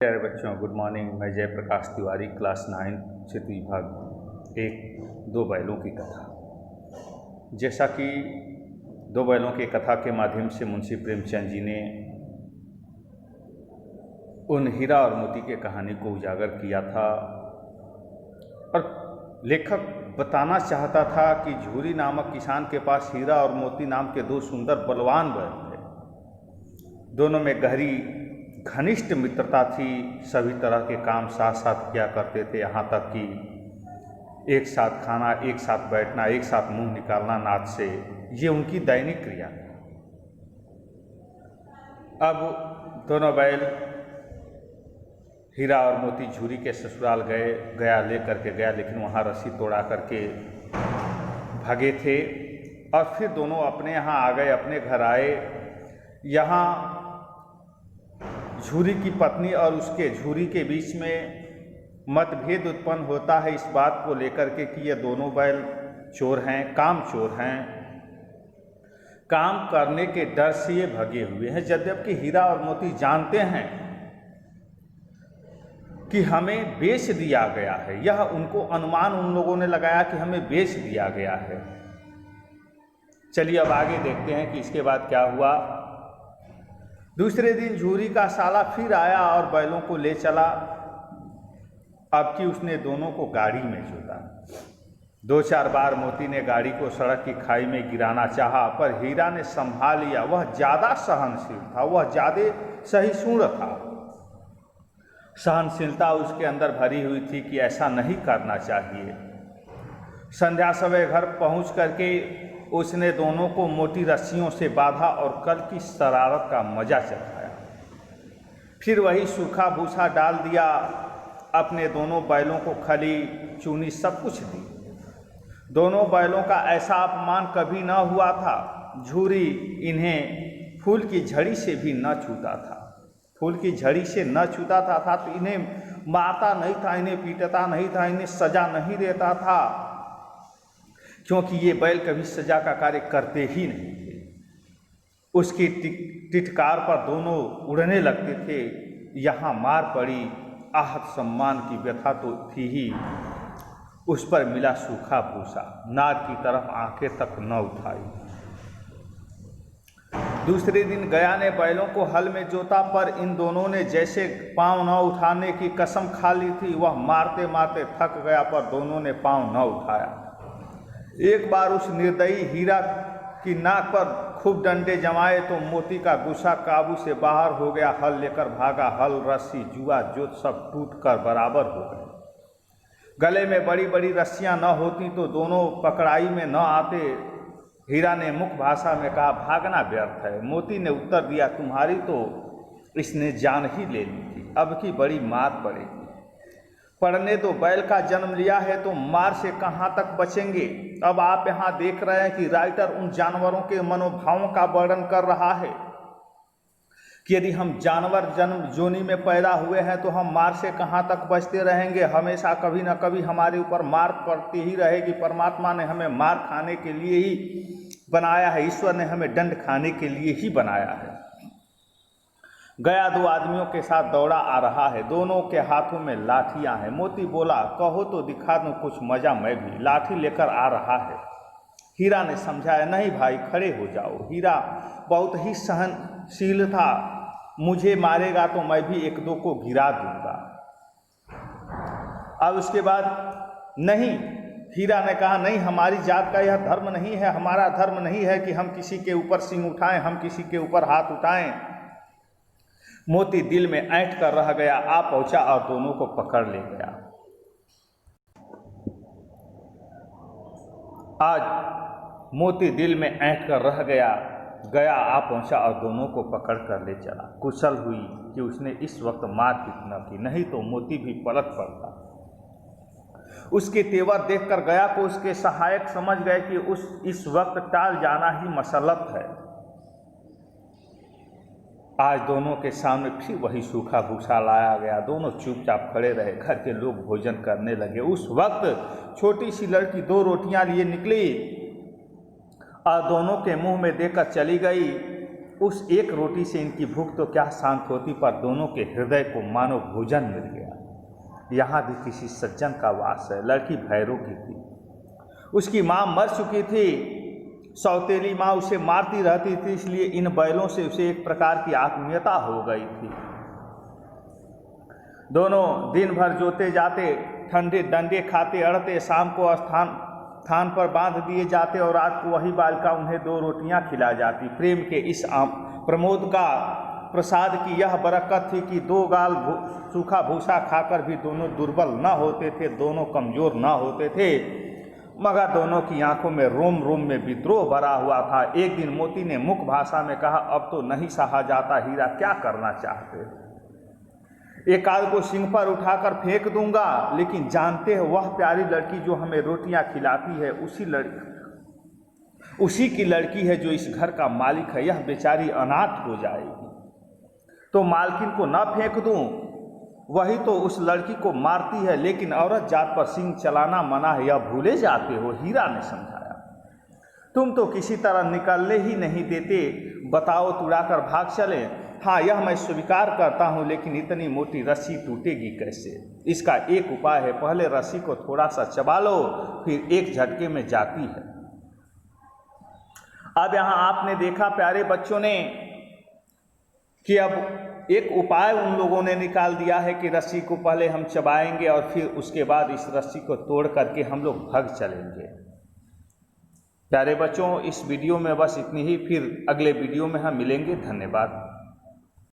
प्यारे बच्चों, good morning. मैं जयप्रकाश तिवारी, क्लास 9 चित्र विभाग एक। दो बैलों की कथा। जैसा कि दो बैलों की कथा के माध्यम से मुंशी प्रेमचंद जी ने उन हीरा और मोती की कहानी को उजागर किया था और लेखक बताना चाहता था कि झूरी नामक किसान के पास हीरा और मोती नाम के दो सुंदर बलवान बैल थे। दोनों में गहरी घनिष्ठ मित्रता थी। सभी तरह के काम साथ साथ किया करते थे, यहाँ तक कि एक साथ खाना, एक साथ बैठना, एक साथ मुंह निकालना नाद से, ये उनकी दैनिक क्रिया है। अब दोनों बैल हीरा और मोती झूरी के ससुराल गया लेकर के गया, लेकिन वहाँ रस्सी तोड़ा करके भागे थे और फिर दोनों अपने यहाँ आ गए, अपने घर आए। यहाँ झूरी की पत्नी और उसके झूरी के बीच में मतभेद उत्पन्न होता है इस बात को लेकर के कि ये दोनों बैल चोर हैं, काम चोर हैं, काम करने के डर से ये भगे हुए हैं। जबकि हीरा और मोती जानते हैं कि हमें बेच दिया गया है, यह उनको अनुमान उन लोगों ने लगाया कि हमें बेच दिया गया है। चलिए अब आगे देखते हैं कि इसके बाद क्या हुआ। दूसरे दिन झूरी का साला फिर आया और बैलों को ले चला। अब कि उसने दोनों को गाड़ी में जोता। दो चार बार मोती ने गाड़ी को सड़क की खाई में गिराना चाहा, पर हीरा ने संभाल लिया। वह ज़्यादा सहनशील था, वह ज़्यादा सहिष्णु था। सहनशीलता उसके अंदर भरी हुई थी कि ऐसा नहीं करना चाहिए। संध्या समय घर पहुंच करके उसने दोनों को मोटी रस्सियों से बांधा और कल की शरारत का मजा चखाया। फिर वही सूखा भूसा डाल दिया, अपने दोनों बैलों को खली चूनी सब कुछ दी। दोनों बैलों का ऐसा अपमान कभी न हुआ था। झूरी इन्हें फूल की झड़ी से भी न छूता था, फूल की झड़ी से न छूता था तो इन्हें मारता नहीं था, इन्हें पीटता नहीं था, इन्हें सजा नहीं देता था, क्योंकि ये बैल कभी सजा का कार्य करते ही नहीं थे। उसकी टिटकार पर दोनों उड़ने लगते थे। यहाँ मार पड़ी, आहत सम्मान की व्यथा तो थी ही, उस पर मिला सूखा भूसा। नाद की तरफ आंखें तक न उठाई। दूसरे दिन गया ने बैलों को हल में जोता, पर इन दोनों ने जैसे पांव न उठाने की कसम खा ली थी। वह मारते मारते थक गया, पर दोनों ने पांव न उठाया। एक बार उस निर्दयी हीरा की नाक पर खूब डंडे जमाए तो मोती का गुस्सा काबू से बाहर हो गया। हल लेकर भागा। हल, रस्सी, जुआ, जोत सब टूट कर बराबर हो गए। गले में बड़ी बड़ी रस्सियां न होती तो दोनों पकड़ाई में न आते। हीरा ने मुख भाषा में कहा, भागना व्यर्थ है। मोती ने उत्तर दिया, तुम्हारी तो इसने जान ही ले ली थी, अब की बड़ी मार पड़ेगी। पढ़ने तो बैल का जन्म लिया है तो मार से कहाँ तक बचेंगे। अब आप यहाँ देख रहे हैं कि राइटर उन जानवरों के मनोभावों का वर्णन कर रहा है कि यदि हम जानवर जन्म जोनी में पैदा हुए हैं तो हम मार से कहाँ तक बचते रहेंगे। हमेशा कभी न कभी हमारे ऊपर मार पड़ती ही रहेगी। परमात्मा ने हमें मार खाने के लिए ही बनाया है, ईश्वर ने हमें दंड खाने के लिए ही बनाया है। गया दो आदमियों के साथ दौड़ा आ रहा है, दोनों के हाथों में लाठियां हैं। मोती बोला, कहो तो दिखा दूं कुछ मजा मैं भी। लाठी लेकर आ रहा है। हीरा ने समझाया, नहीं भाई खड़े हो जाओ। हीरा बहुत ही सहनशील था, मुझे मारेगा तो मैं भी एक दो को गिरा दूंगा। अब उसके बाद नहीं, हीरा ने कहा, नहीं हमारी जात का यह धर्म नहीं है, हमारा धर्म नहीं है कि हम किसी के ऊपर सिंह उठाएं, हम किसी के ऊपर हाथ उठाएं। मोती दिल में ऐंठ कर रह गया, आ पहुंचा और दोनों को पकड़ ले गया। आज मोती दिल में ऐंठ कर रह गया, आ पहुंचा और दोनों को पकड़ कर ले चला। कुशल हुई कि उसने इस वक्त मारपीट न की, नहीं तो मोती भी पलट पड़ता। उसके तेवर देखकर गया को उसके सहायक समझ गए कि इस वक्त टाल जाना ही मसलत है। आज दोनों के सामने फिर वही सूखा भूसा लाया गया। दोनों चुपचाप खड़े रहे। घर के लोग भोजन करने लगे। उस वक्त छोटी सी लड़की दो रोटियां लिए निकली और दोनों के मुंह में देकर चली गई। उस एक रोटी से इनकी भूख तो क्या शांत होती, पर दोनों के हृदय को मानो भोजन मिल गया। यहाँ भी किसी सज्जन का वास है। लड़की भैरों की थी, उसकी माँ मर चुकी थी, सौतेली माँ उसे मारती रहती थी, इसलिए इन बैलों से उसे एक प्रकार की आत्मीयता हो गई थी। दोनों दिन भर जोते जाते, ठंडे डंडे खाते अड़ते, शाम को स्थान पर बांध दिए जाते और रात को वही बालिका उन्हें 2 रोटियां खिला जाती। प्रेम के इस प्रमोद का प्रसाद की यह बरकत थी कि 2 गाल सूखा भूसा खाकर भी दोनों दुर्बल न होते थे, दोनों कमजोर न होते थे, मगर दोनों की आंखों में रोम रोम में विद्रोह भरा हुआ था। एक दिन मोती ने मुख भाषा में कहा, अब तो नहीं सहा जाता हीरा, क्या करना चाहते हो? एक आध को सिंह पर उठाकर फेंक दूंगा, लेकिन जानते हो वह प्यारी लड़की जो हमें रोटियां खिलाती है उसी की लड़की है जो इस घर का मालिक है। यह बेचारी अनाथ हो जाएगी, तो मालकिन को न फेंक दूं, वही तो उस लड़की को मारती है। लेकिन औरत जात पर सिंह चलाना मना है, यह भूले जाते हो, हीरा ने समझाया। तुम तो किसी तरह निकलने ही नहीं देते, बताओ तुड़ाकर भाग चले। हाँ, यह मैं स्वीकार करता हूँ, लेकिन इतनी मोटी रस्सी टूटेगी कैसे? इसका एक उपाय है, पहले रस्सी को थोड़ा सा चबा लो, फिर एक झटके में जाती है। अब यहाँ आपने देखा प्यारे बच्चों ने कि अब एक उपाय उन लोगों ने निकाल दिया है कि रस्सी को पहले हम चबाएंगे और फिर उसके बाद इस रस्सी को तोड़ करके हम लोग भाग चलेंगे। प्यारे बच्चों, इस वीडियो में बस इतनी ही, फिर अगले वीडियो में हम मिलेंगे। धन्यवाद।